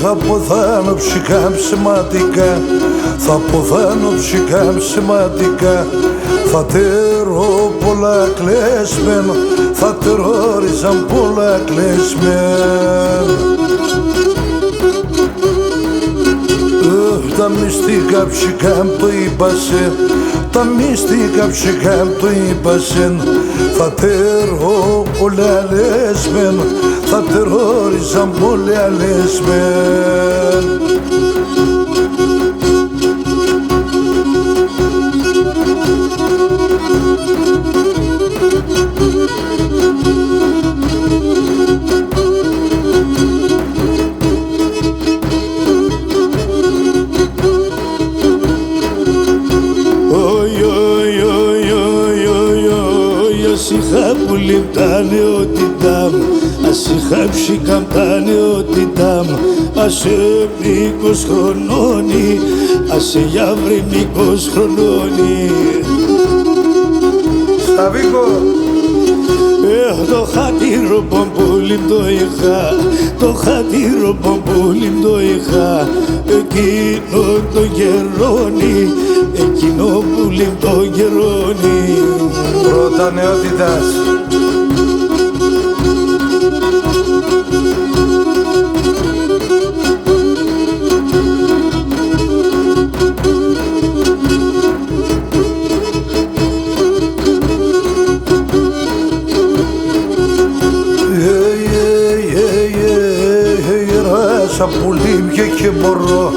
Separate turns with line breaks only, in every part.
θα ποθάνω ψυχά ψηματικά, θα ποθάνω ψυχά ψηματικά. Θα τέρω πολλά κλαισμένο, θα τερόριζαν πολλά κλαισμένο. Τα μυστικά ψυχά το είπασεν, τα μυστικά ψυχά το είπασεν. Θα τέρω πολλά λεσμένο, θα τερόριζαν πολλά λεσμένο.
Ασιχά που λιπτά νεότητά μου, ασιχά ψυχαμπτά νεότητά μου. Άσε μήκος χρονώνει, άσε γιαύρη μήκος χρονώνει.
Σταβίκο!
Το χατήρο πομπούλι το είχα, το χατήρο πομπούλι το είχα. Εκείνο το γερώνει, εκείνο που το γερώνει.
Πρώτα νεότητας. Γυράσα που λύμπια και μπορώ,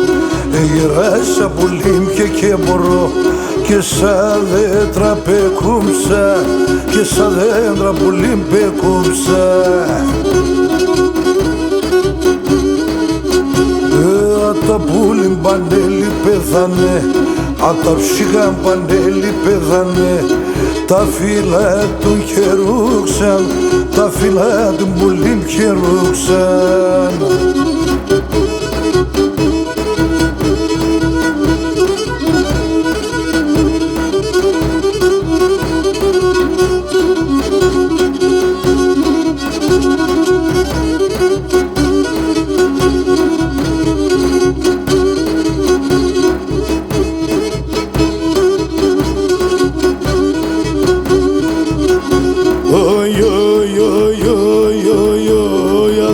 γυράσα που λύμπια και μπορώ. Και σαν δέντρα πεκούμψα, και σαν δέντρα που λυμπεκούμψα. Τα πουλιν πανέλη πέθανε, τα ψυχαν πανέλη πέθανε. Τα φύλλα του χερούξαν, τα φύλλα του πουλιν χερούξαν.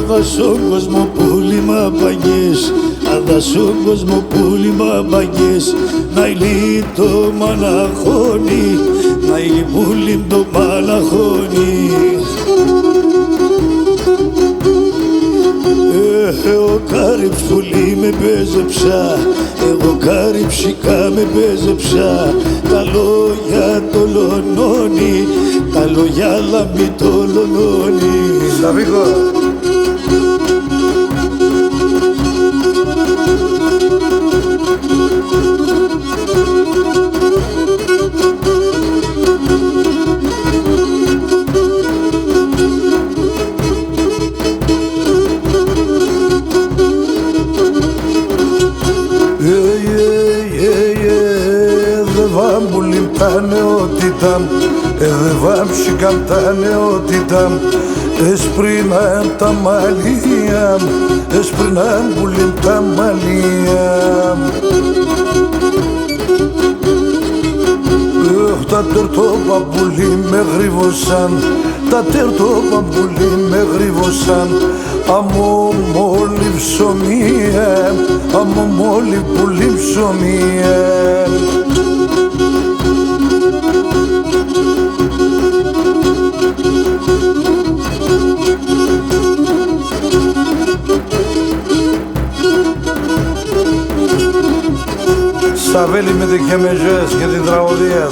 Αδασόν κοσμοπούλημα παγιές, αδασόν κοσμοπούλημα παγιές. Να ηλί το μαναχώνει, να ηλί πουλιμ το μαναχώνει. Εγώ κάρυψουλί με πέζεψα, εγώ κάρυψικά με πέζεψα. Τα λόγια το λονώνει, τα λόγια λαμπή το λονώνει.
Σταβίκο! Μου λιπτά νεότητα, δεν βάμψηκαν τα νεότητα. Έσπριναν τα μαλλιά, έσπριναν που λιπτά μαλλιά. Τα τερτό παπουλί με γρύβωσαν, τα τερτό παπουλί με γρύβωσαν. Αμώ μόλι ψωμία, αμώ μόλι πουλί ψωμία. Σαβέλη με δικαιομεζές και την τραγωδία.